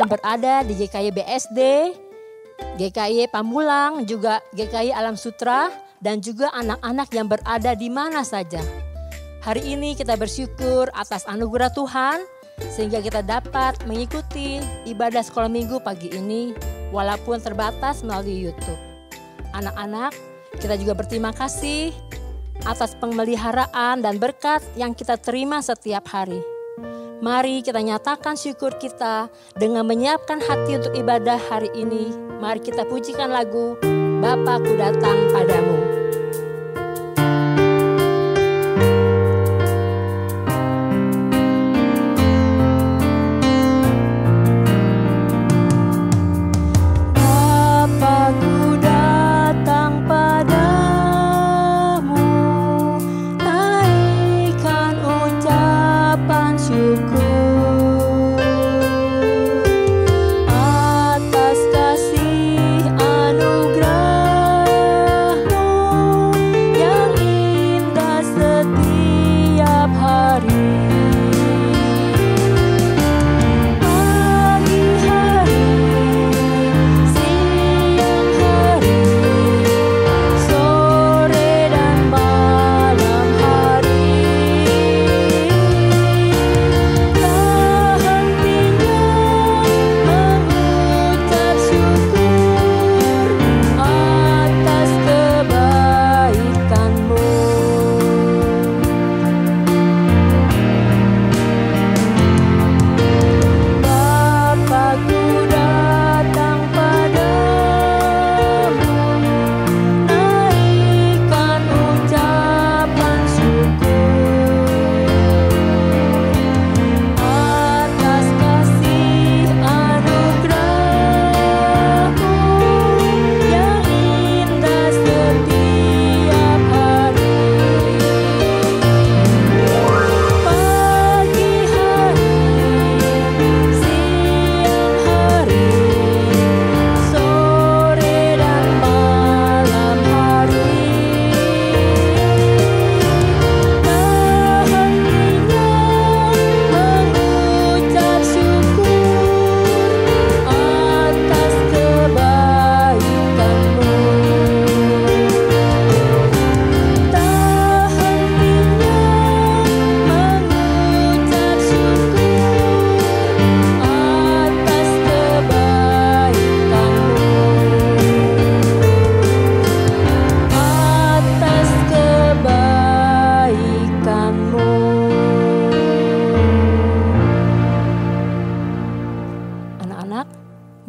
Berada di GKI BSD, GKI Pamulang, juga GKI Alam Sutra, dan juga anak-anak yang berada di mana saja. Hari ini kita bersyukur atas anugerah Tuhan, sehingga kita dapat mengikuti ibadah sekolah minggu pagi ini, walaupun terbatas melalui YouTube. Anak-anak, kita juga berterima kasih atas pemeliharaan dan berkat yang kita terima setiap hari. Mari kita nyatakan syukur kita dengan menyiapkan hati untuk ibadah hari ini. Mari kita pujikan lagu Bapa-Ku Datang Padamu.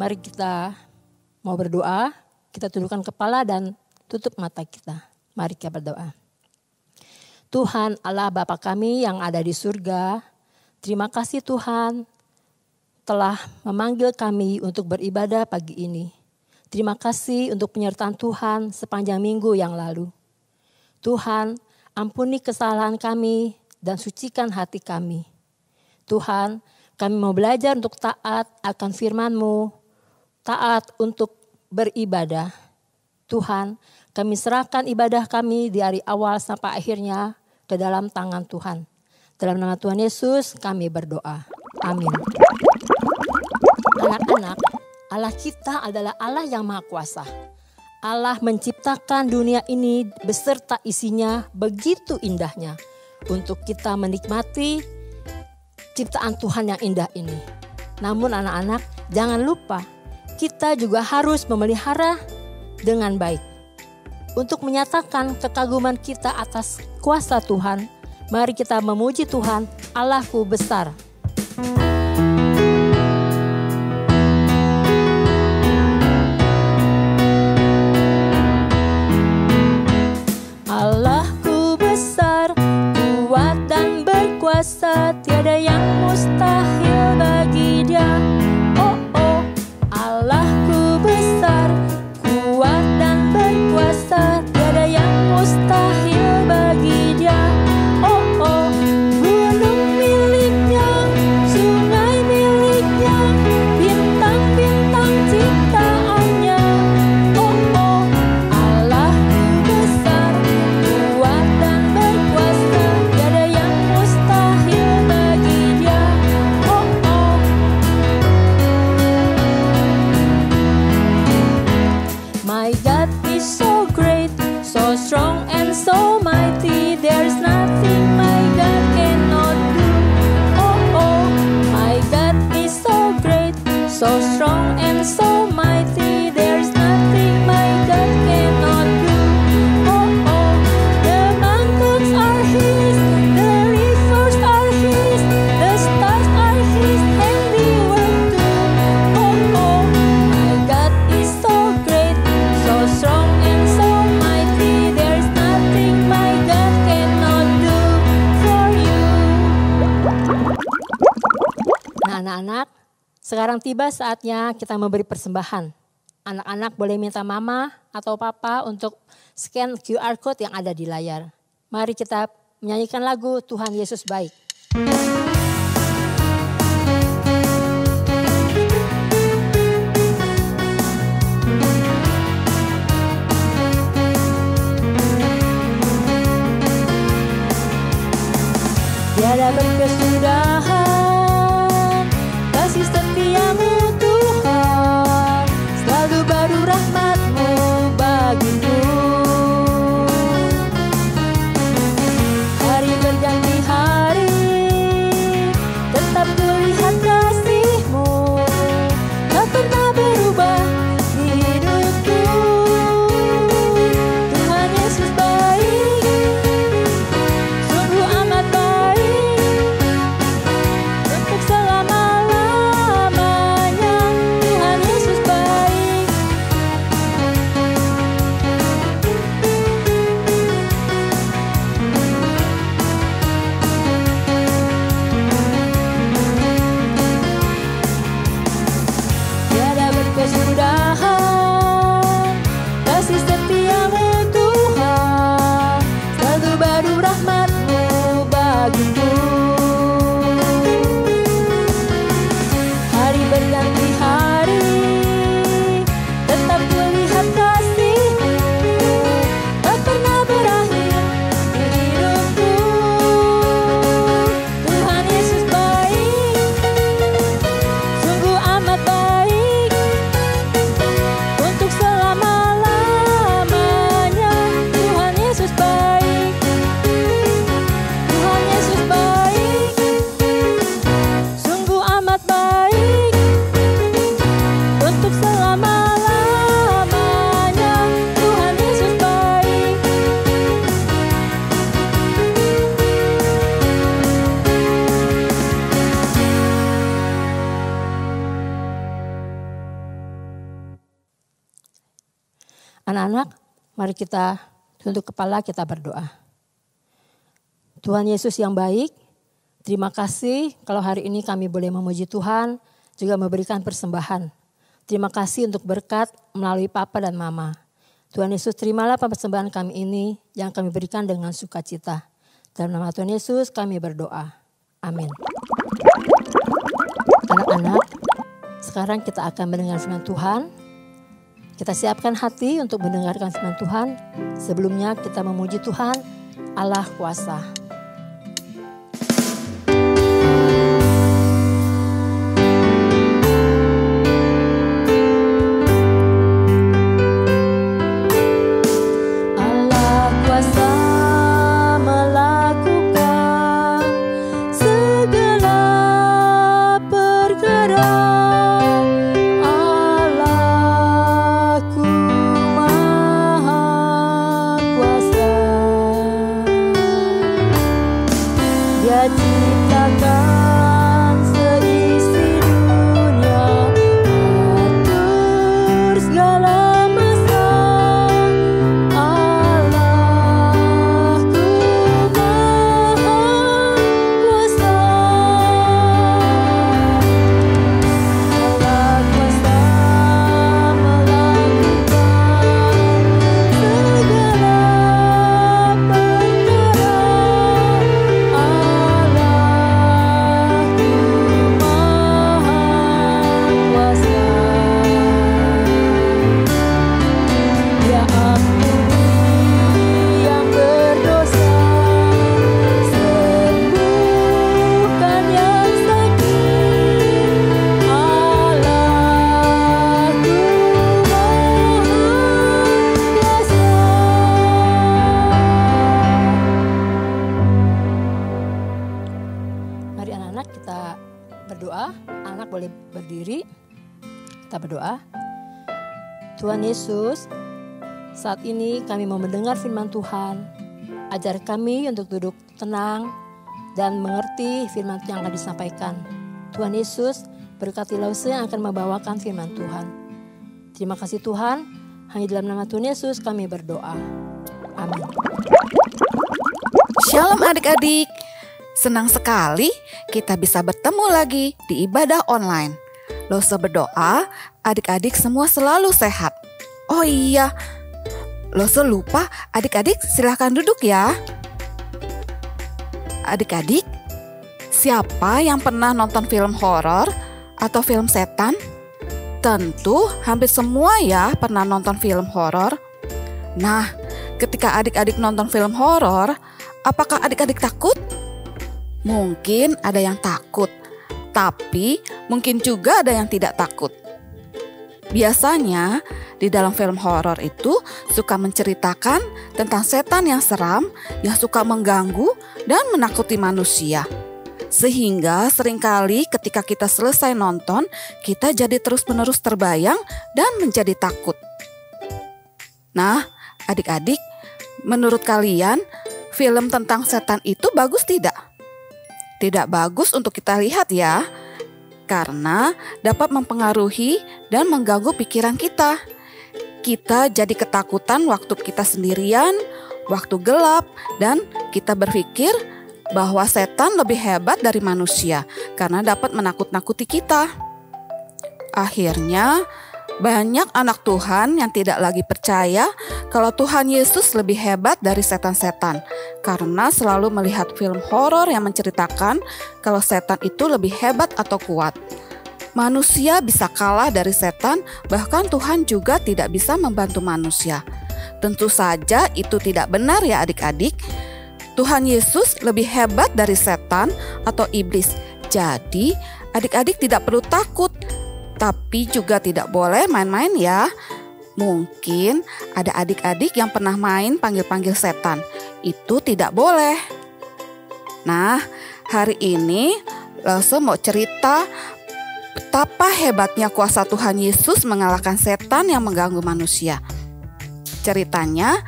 Mari kita mau berdoa, kita tundukkan kepala dan tutup mata kita. Mari kita berdoa. Tuhan Allah Bapa kami yang ada di surga, terima kasih Tuhan telah memanggil kami untuk beribadah pagi ini. Terima kasih untuk penyertaan Tuhan sepanjang minggu yang lalu. Tuhan, ampuni kesalahan kami dan sucikan hati kami. Tuhan, kami mau belajar untuk taat akan firman-Mu, taat untuk beribadah. Tuhan, kami serahkan ibadah kami di hari awal sampai akhirnya ke dalam tangan Tuhan. Dalam nama Tuhan Yesus kami berdoa. Amin. Anak-anak, Allah kita adalah Allah yang Maha Kuasa. Allah menciptakan dunia ini beserta isinya begitu indahnya untuk kita menikmati ciptaan Tuhan yang indah ini. Namun anak-anak, jangan lupa kita juga harus memelihara dengan baik. untuk menyatakan kekaguman kita atas kuasa Tuhan, mari kita memuji Tuhan, Allahku besar. Allahku besar, kuat dan berkuasa, tiada yang mustahil bagi Dia. Oh oh, Allahku besar, kuat dan berkuasa, tiada yang mustahil bagi Dia. Oh oh, gunung miliknya, sungai miliknya, bintang-bintang ciptaannya. Oh oh, Allahku besar, kuat dan berkuasa, tiada yang mustahil bagi Dia. Oh oh, my God is so great, so strong and so mighty, there's nothing my God cannot do. Oh oh, my God is so great, so strong and so mighty, there's nothing my God cannot do. Oh oh, the mountains are His, the rivers are His, the stars are His handiwork too. Oh oh, my God is so great, so strong and so mighty, there's nothing my God cannot do for you. Nah, anak-anak, sekarang tiba saatnya kita memberi persembahan. Anak-anak boleh minta mama atau papa untuk scan QR code yang ada di layar. Mari kita menyanyikan lagu Tuhan Yesus Baik. Tiada berkesudahan kasih setiamu Tuhan, selalu baru rahmat-Mu bagiku. Hari berganti hari, tetap kulihat kasih-Mu, tak pernah berubah di hidupku. Tuhan Yesus baik, sungguh amat baik, untuk selama-lamanya. Tuhan Yesus baik. Tiada berkesudahan kasih setiamu Tuhan, selalu baru rahmat-Mu bagiku. Hari berganti hari, tetap kulihat kasih-Mu, tak pernah berakhir di hidupku. Tuhan Yesus baik, sungguh amat baik, untuk selama-lamanya. Tuhan Yesus baik, Tuhan Yesus baik, sungguh amat baik, untuk selama-lamanya. Tuhan Yesus baik. Anak-anak, mari kita tunduk kepala, kita berdoa. Tuhan Yesus yang baik, terima kasih kalau hari ini kami boleh memuji Tuhan, juga memberikan persembahan. Terima kasih untuk berkat melalui Papa dan Mama. Tuhan Yesus, terimalah persembahan kami ini yang kami berikan dengan sukacita. Dalam nama Tuhan Yesus kami berdoa. Amin. Anak-anak, sekarang kita akan mendengar firman Tuhan. Kita siapkan hati untuk mendengarkan firman Tuhan. Sebelumnya kita memuji Tuhan, Allah kuasa. Allah kuasa melakukan segala perkara. Allahku maha kita berdoa. Tuhan Yesus, saat ini kami mau mendengar firman Tuhan. Ajar kami untuk duduk tenang dan mengerti firman yang akan disampaikan. Tuhan Yesus, berkati Lause yang akan membawakan firman Tuhan. Terima kasih Tuhan, hanya dalam nama Tuhan Yesus kami berdoa. Amin. Shalom adik-adik, senang sekali kita bisa bertemu lagi di ibadah online. Lause berdoa, adik-adik semua selalu sehat. Oh iya, Lause lupa, adik-adik silahkan duduk ya. Adik-adik, siapa yang pernah nonton film horor atau film setan? Tentu hampir semua ya pernah nonton film horor. Nah, ketika adik-adik nonton film horor, apakah adik-adik takut? Mungkin ada yang takut, tapi mungkin juga ada yang tidak takut. Biasanya di dalam film horor itu suka menceritakan tentang setan yang seram, yang suka mengganggu dan menakuti manusia. Sehingga seringkali ketika kita selesai nonton, kita jadi terus-menerus terbayang dan menjadi takut. Nah, adik-adik, menurut kalian, film tentang setan itu bagus tidak? Tidak bagus untuk kita lihat ya, karena dapat mempengaruhi dan mengganggu pikiran kita. Kita jadi ketakutan waktu kita sendirian, waktu gelap, dan kita berpikir bahwa setan lebih hebat dari manusia karena dapat menakut-nakuti kita. Akhirnya, banyak anak Tuhan yang tidak lagi percaya kalau Tuhan Yesus lebih hebat dari setan-setan karena selalu melihat film horor yang menceritakan kalau setan itu lebih hebat atau kuat. Manusia bisa kalah dari setan, bahkan Tuhan juga tidak bisa membantu manusia. Tentu saja itu tidak benar ya adik-adik. Tuhan Yesus lebih hebat dari setan atau iblis. Jadi adik-adik tidak perlu takut. Tapi juga tidak boleh main-main ya. Mungkin ada adik-adik yang pernah main panggil-panggil setan. Itu tidak boleh. Nah, hari ini Lause mau cerita betapa hebatnya kuasa Tuhan Yesus mengalahkan setan yang mengganggu manusia. Ceritanya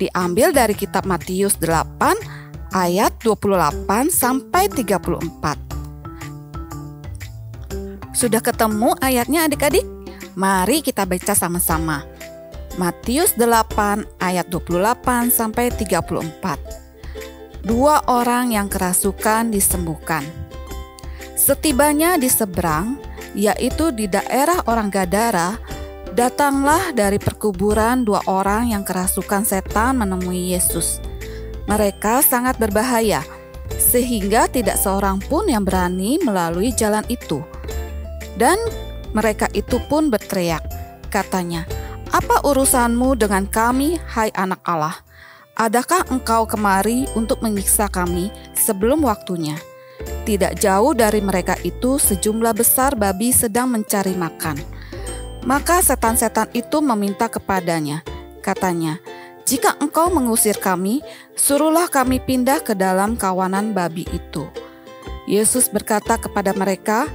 diambil dari kitab Matius 8 ayat 28 sampai 34. Sudah ketemu ayatnya adik-adik? Mari kita baca sama-sama. Matius 8 ayat 28 sampai 34. 2 orang yang kerasukan disembuhkan. Setibanya di seberang, yaitu di daerah orang Gadara, datanglah dari perkuburan 2 orang yang kerasukan setan menemui Yesus. Mereka sangat berbahaya, sehingga tidak seorang pun yang berani melalui jalan itu. Dan mereka itu pun berteriak, katanya, "Apa urusanmu dengan kami, hai anak Allah? Adakah engkau kemari untuk menyiksa kami sebelum waktunya?" Tidak jauh dari mereka itu sejumlah besar babi sedang mencari makan. Maka setan-setan itu meminta kepadanya, katanya, "Jika engkau mengusir kami, suruhlah kami pindah ke dalam kawanan babi itu." Yesus berkata kepada mereka,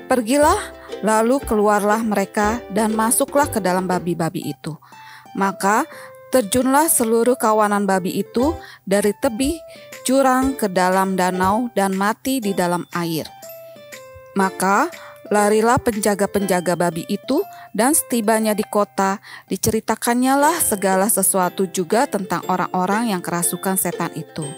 "Pergilah." Lalu keluarlah mereka dan masuklah ke dalam babi-babi itu. Maka terjunlah seluruh kawanan babi itu dari tebing jurang ke dalam danau dan mati di dalam air. Maka larilah penjaga-penjaga babi itu, dan setibanya di kota diceritakannya lah segala sesuatu juga tentang orang-orang yang kerasukan setan itu.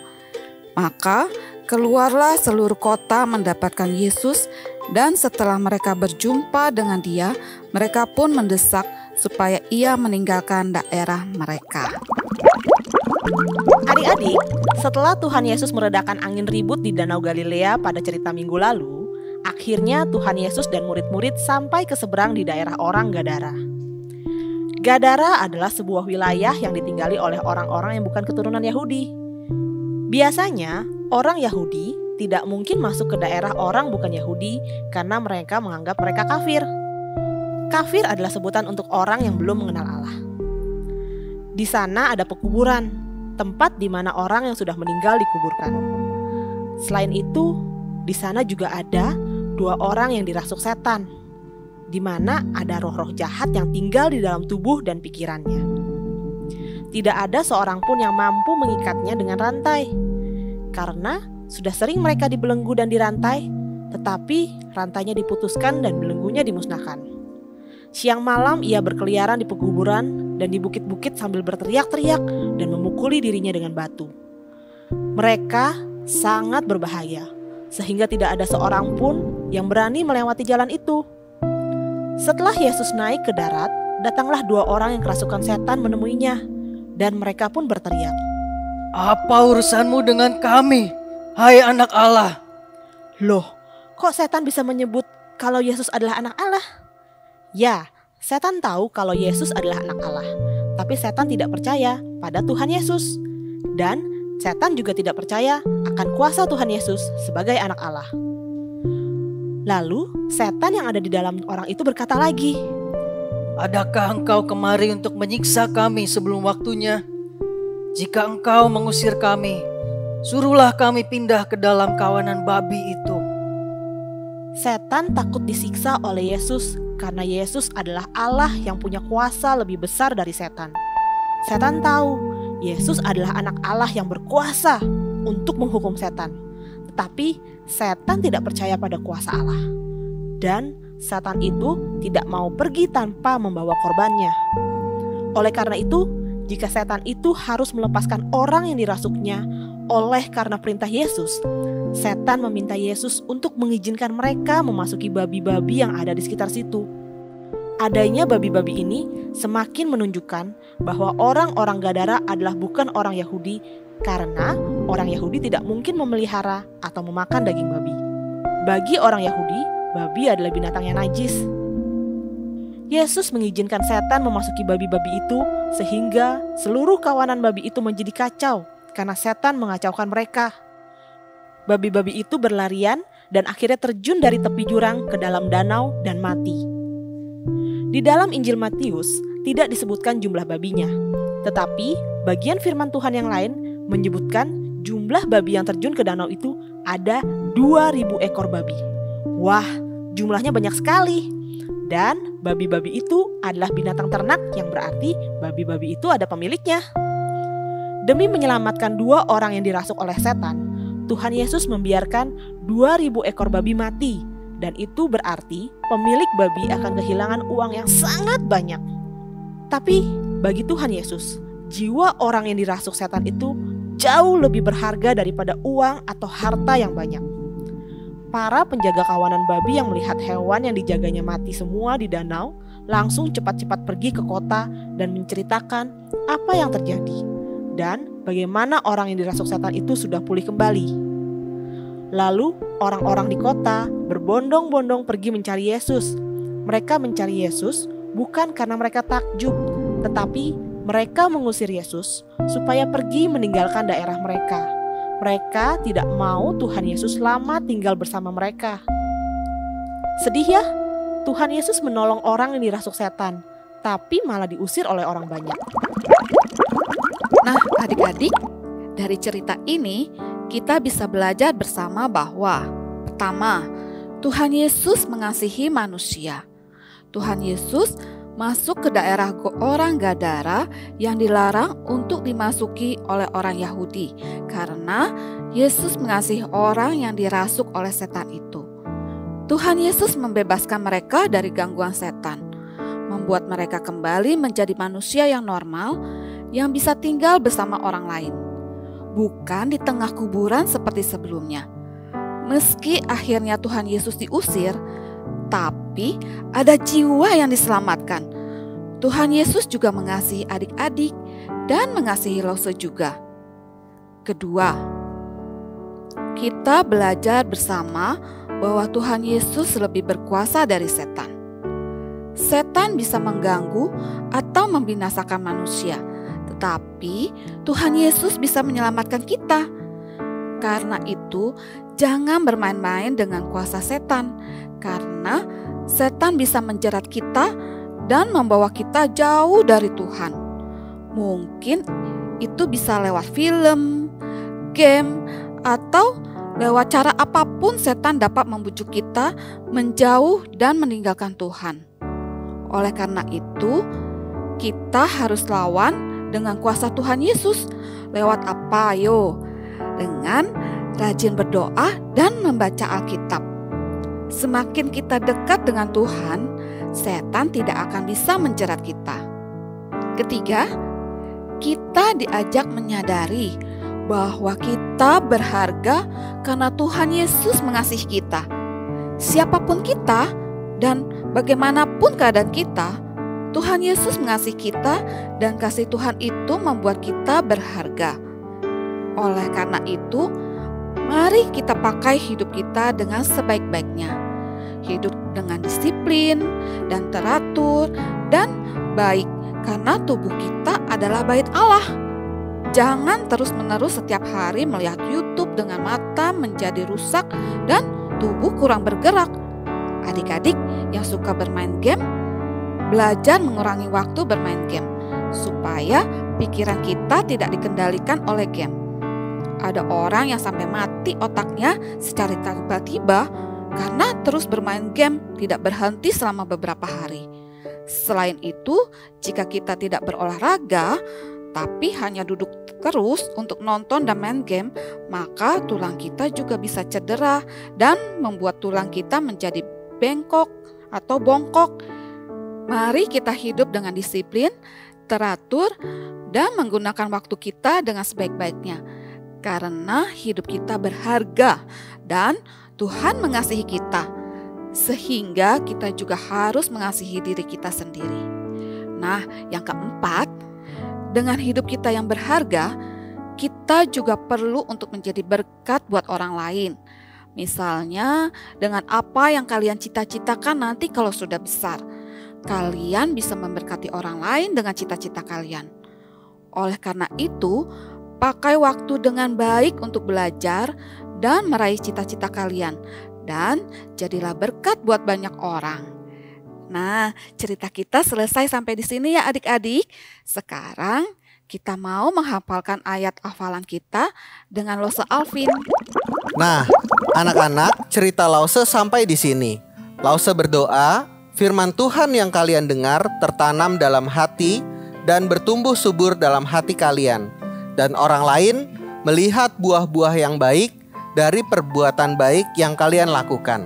Maka keluarlah seluruh kota mendapatkan Yesus, dan setelah mereka berjumpa dengan dia, mereka pun mendesak supaya ia meninggalkan daerah mereka. Adik-adik, setelah Tuhan Yesus meredakan angin ribut di Danau Galilea pada cerita minggu lalu, akhirnya Tuhan Yesus dan murid-murid sampai ke seberang di daerah orang Gadara. Gadara adalah sebuah wilayah yang ditinggali oleh orang-orang yang bukan keturunan Yahudi. Biasanya, orang Yahudi tidak mungkin masuk ke daerah orang bukan Yahudi karena mereka menganggap mereka kafir. Kafir adalah sebutan untuk orang yang belum mengenal Allah. Di sana ada pekuburan, tempat di mana orang yang sudah meninggal dikuburkan. Selain itu, di sana juga ada 2 orang yang dirasuk setan. di mana ada roh-roh jahat yang tinggal di dalam tubuh dan pikirannya. Tidak ada seorang pun yang mampu mengikatnya dengan rantai, karena sudah sering mereka dibelenggu dan dirantai, tetapi rantainya diputuskan dan belenggunya dimusnahkan. Siang malam ia berkeliaran di pekuburan dan di bukit-bukit sambil berteriak-teriak dan memukuli dirinya dengan batu. Mereka sangat berbahaya, sehingga tidak ada seorang pun yang berani melewati jalan itu. Setelah Yesus naik ke darat, datanglah 2 orang yang kerasukan setan menemuinya, dan mereka pun berteriak, "Apa urusanmu dengan kami, hai anak Allah?" "Loh, kok setan bisa menyebut kalau Yesus adalah anak Allah?" Ya, setan tahu kalau Yesus adalah anak Allah, tapi setan tidak percaya pada Tuhan Yesus. Dan setan juga tidak percaya akan kuasa Tuhan Yesus sebagai anak Allah. Lalu setan yang ada di dalam orang itu berkata lagi, "Adakah engkau kemari untuk menyiksa kami sebelum waktunya? Jika engkau mengusir kami, suruhlah kami pindah ke dalam kawanan babi itu." Setan takut disiksa oleh Yesus karena Yesus adalah Allah yang punya kuasa lebih besar dari setan. Setan tahu Yesus adalah anak Allah yang berkuasa untuk menghukum setan. Tetapi setan tidak percaya pada kuasa Allah. Dan setan itu tidak mau pergi tanpa membawa korbannya. Oleh karena itu, jika setan itu harus melepaskan orang yang dirasuknya oleh karena perintah Yesus, setan meminta Yesus untuk mengizinkan mereka memasuki babi-babi yang ada di sekitar situ. Adanya babi-babi ini semakin menunjukkan bahwa orang-orang Gadara adalah bukan orang Yahudi, karena orang Yahudi tidak mungkin memelihara atau memakan daging babi. Bagi orang Yahudi, babi adalah binatang yang najis. Yesus mengizinkan setan memasuki babi-babi itu sehingga seluruh kawanan babi itu menjadi kacau karena setan mengacaukan mereka. Babi-babi itu berlarian dan akhirnya terjun dari tepi jurang ke dalam danau dan mati. Di dalam Injil Matius tidak disebutkan jumlah babinya, tetapi bagian firman Tuhan yang lain menyebutkan jumlah babi yang terjun ke danau itu ada 2.000 ekor babi. Wah, jumlahnya banyak sekali. Dan babi-babi itu adalah binatang ternak, yang berarti babi-babi itu ada pemiliknya. Demi menyelamatkan 2 orang yang dirasuk oleh setan, Tuhan Yesus membiarkan 2.000 ekor babi mati. Dan itu berarti pemilik babi akan kehilangan uang yang sangat banyak. Tapi bagi Tuhan Yesus, jiwa orang yang dirasuk setan itu jauh lebih berharga daripada uang atau harta yang banyak. Para penjaga kawanan babi yang melihat hewan yang dijaganya mati semua di danau langsung cepat-cepat pergi ke kota dan menceritakan apa yang terjadi dan bagaimana orang yang dirasuk setan itu sudah pulih kembali. Lalu orang-orang di kota berbondong-bondong pergi mencari Yesus. Mereka mencari Yesus bukan karena mereka takjub, tetapi mereka mengusir Yesus supaya pergi meninggalkan daerah mereka. Mereka tidak mau Tuhan Yesus lama tinggal bersama mereka. Sedih ya, Tuhan Yesus menolong orang yang dirasuk setan, tapi malah diusir oleh orang banyak. Nah, adik-adik, dari cerita ini kita bisa belajar bersama bahwa pertama, Tuhan Yesus mengasihi manusia. Tuhan Yesus masuk ke daerah orang Gadara yang dilarang untuk dimasuki oleh orang Yahudi karena Yesus mengasihi orang yang dirasuk oleh setan itu. Tuhan Yesus membebaskan mereka dari gangguan setan, membuat mereka kembali menjadi manusia yang normal yang bisa tinggal bersama orang lain, bukan di tengah kuburan seperti sebelumnya. Meski akhirnya Tuhan Yesus diusir, tapi ada jiwa yang diselamatkan. Tuhan Yesus juga mengasihi adik-adik dan mengasihi Lose juga. Kedua, kita belajar bersama bahwa Tuhan Yesus lebih berkuasa dari setan. Setan bisa mengganggu atau membinasakan manusia, tetapi Tuhan Yesus bisa menyelamatkan kita. Karena itu, jangan bermain-main dengan kuasa setan, karena setan bisa menjerat kita dan membawa kita jauh dari Tuhan. Mungkin itu bisa lewat film, game, atau Lewat cara apapun setan dapat membujuk kita menjauh dan meninggalkan Tuhan. Oleh karena itu, kita harus lawan dengan kuasa Tuhan Yesus. Lewat apa? Ayo, dengan rajin berdoa dan membaca Alkitab. Semakin kita dekat dengan Tuhan, setan tidak akan bisa menjerat kita. Ketiga, kita diajak menyadari bahwa kita berharga karena Tuhan Yesus mengasihi kita. Siapapun kita dan bagaimanapun keadaan kita, Tuhan Yesus mengasihi kita dan kasih Tuhan itu membuat kita berharga. Oleh karena itu, mari kita pakai hidup kita dengan sebaik-baiknya. Hidup dengan disiplin dan teratur dan baik karena tubuh kita adalah bait Allah. Jangan terus-menerus setiap hari melihat YouTube dengan mata menjadi rusak dan tubuh kurang bergerak. Adik-adik yang suka bermain game, belajar mengurangi waktu bermain game supaya pikiran kita tidak dikendalikan oleh game. Ada orang yang sampai mati otaknya secara tiba-tiba karena terus bermain game tidak berhenti selama beberapa hari. Selain itu, jika kita tidak berolahraga tapi hanya duduk terus untuk nonton dan main game, maka tulang kita juga bisa cedera dan membuat tulang kita menjadi bengkok atau bongkok. Mari kita hidup dengan disiplin, teratur, dan menggunakan waktu kita dengan sebaik-baiknya. Karena hidup kita berharga dan Tuhan mengasihi kita. Sehingga kita juga harus mengasihi diri kita sendiri. Nah, yang keempat, dengan hidup kita yang berharga, kita juga perlu untuk menjadi berkat buat orang lain. Misalnya, dengan apa yang kalian cita-citakan nanti kalau sudah besar, kalian bisa memberkati orang lain dengan cita-cita kalian. Oleh karena itu, pakai waktu dengan baik untuk belajar dan meraih cita-cita kalian. Dan jadilah berkat buat banyak orang. Nah, cerita kita selesai sampai di sini ya adik-adik. Sekarang kita mau menghafalkan ayat hafalan kita dengan Lause Alvin. Nah, anak-anak, cerita Lause sampai di sini. Lause berdoa, firman Tuhan yang kalian dengar tertanam dalam hati dan bertumbuh subur dalam hati kalian. Dan orang lain melihat buah-buah yang baik dari perbuatan baik yang kalian lakukan.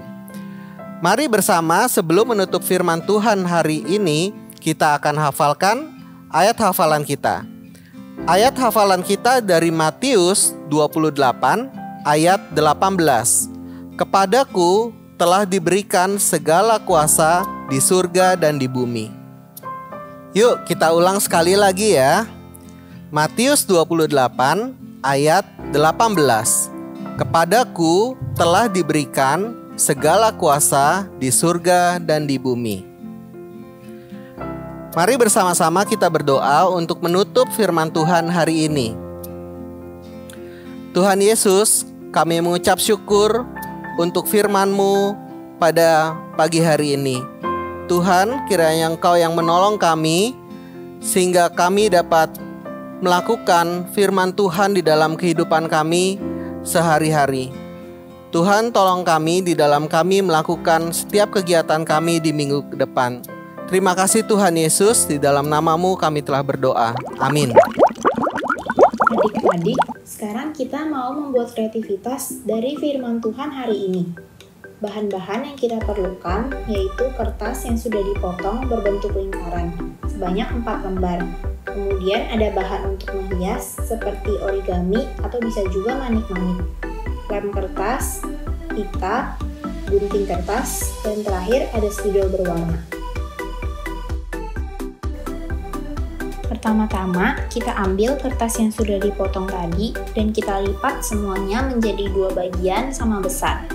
Mari bersama sebelum menutup firman Tuhan hari ini, kita akan hafalkan ayat hafalan kita. Ayat hafalan kita dari Matius 28 ayat 18. Kepadaku telah diberikan segala kuasa di surga dan di bumi. Yuk kita ulang sekali lagi ya. Matius 28 ayat 18. Kepadaku telah diberikan segala kuasa di surga dan di bumi. Mari bersama-sama kita berdoa untuk menutup firman Tuhan hari ini. Tuhan Yesus, kami mengucap syukur untuk firman-Mu pada pagi hari ini. Tuhan, kiranya Engkau yang menolong kami sehingga kami dapat melakukan firman Tuhan di dalam kehidupan kami sehari-hari. Tuhan, tolong kami di dalam kami melakukan setiap kegiatan kami di minggu ke depan. Terima kasih Tuhan Yesus, di dalam nama-Mu kami telah berdoa. Amin. Adik-adik, sekarang kita mau membuat kreativitas dari firman Tuhan hari ini. Bahan-bahan yang kita perlukan yaitu kertas yang sudah dipotong berbentuk lingkaran, sebanyak 4 lembar. Kemudian ada bahan untuk menghias seperti origami atau bisa juga manik-manik. Lem kertas, pita, gunting kertas, dan terakhir ada spidol berwarna. Pertama-tama, kita ambil kertas yang sudah dipotong tadi dan kita lipat semuanya menjadi 2 bagian sama besar.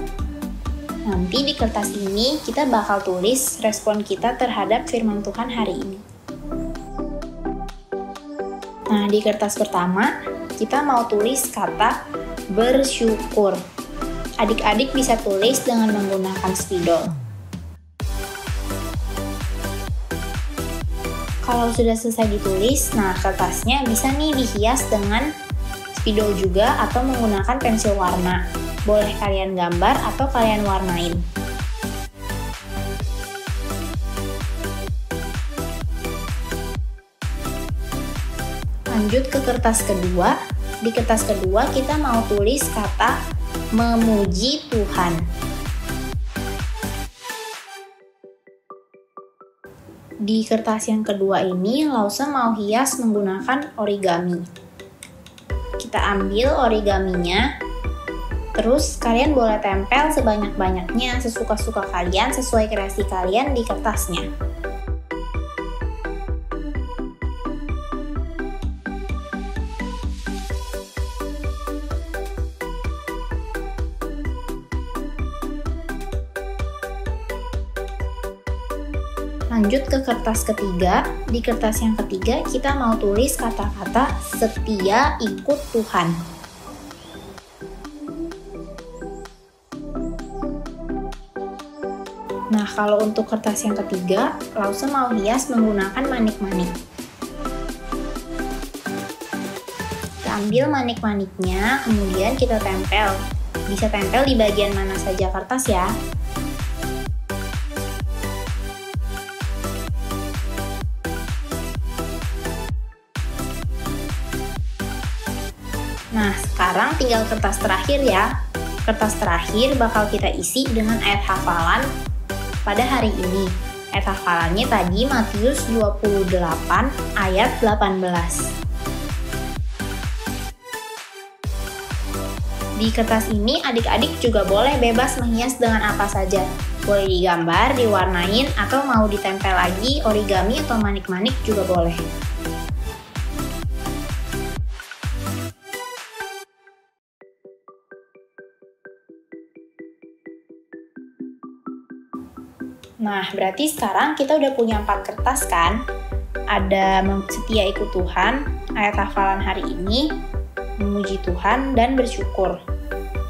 Nanti di kertas ini kita bakal tulis respon kita terhadap firman Tuhan hari ini. Nah, di kertas pertama, kita mau tulis kata bersyukur. Adik-adik bisa tulis dengan menggunakan spidol. Kalau sudah selesai ditulis, nah kertasnya bisa nih dihias dengan spidol juga atau menggunakan pensil warna. Boleh kalian gambar atau kalian warnain. Lanjut ke kertas kedua. Di kertas kedua kita mau tulis kata memuji Tuhan. Di kertas yang kedua ini, Lause mau hias menggunakan origami. Kita ambil origaminya, terus kalian boleh tempel sebanyak-banyaknya sesuka-suka kalian sesuai kreasi kalian di kertasnya. Lanjut ke kertas ketiga. Di kertas yang ketiga kita mau tulis kata-kata setia ikut Tuhan. Nah, kalau untuk kertas yang ketiga, Lause mau hias menggunakan manik-manik. Kita ambil manik-maniknya, kemudian kita tempel. Bisa tempel di bagian mana saja kertas ya. Nah, sekarang tinggal kertas terakhir ya. Kertas terakhir bakal kita isi dengan ayat hafalan pada hari ini. Ayat hafalannya tadi Matius 28 ayat 18. Di kertas ini adik-adik juga boleh bebas menghias dengan apa saja. Boleh digambar, diwarnain, atau mau ditempel lagi origami atau manik-manik juga boleh. Nah, berarti sekarang kita udah punya 4 kertas kan? Ada setia ikut Tuhan, ayat hafalan hari ini, memuji Tuhan, dan bersyukur.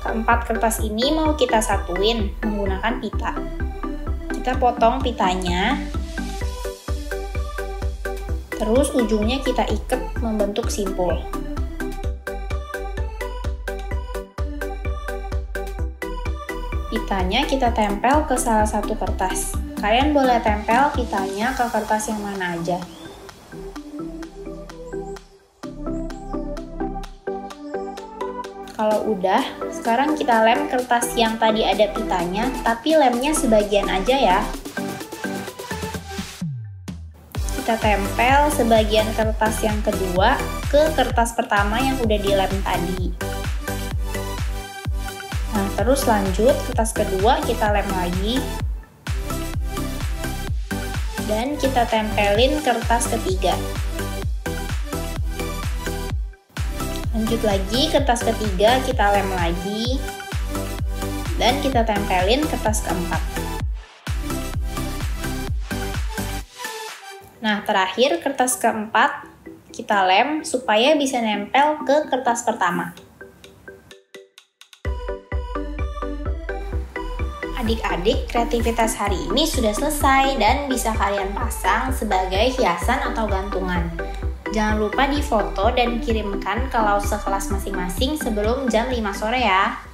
Keempat kertas ini mau kita satuin menggunakan pita. Kita potong pitanya, terus ujungnya kita ikat membentuk simpul. Pitanya kita tempel ke salah satu kertas. Kalian boleh tempel pitanya ke kertas yang mana aja. Kalau udah, sekarang kita lem kertas yang tadi ada pitanya, tapi lemnya sebagian aja ya. Kita tempel sebagian kertas yang kedua ke kertas pertama yang udah dilem tadi. Nah, terus lanjut kertas kedua kita lem lagi. Dan kita tempelin kertas ketiga. Lanjut lagi kertas ketiga kita lem lagi. Dan kita tempelin kertas keempat. Nah, terakhir kertas keempat kita lem supaya bisa nempel ke kertas pertama. Adik-adik, kreativitas hari ini sudah selesai dan bisa kalian pasang sebagai hiasan atau gantungan. Jangan lupa difoto dan kirimkan ke Lause kelas masing-masing sebelum jam 5 sore ya.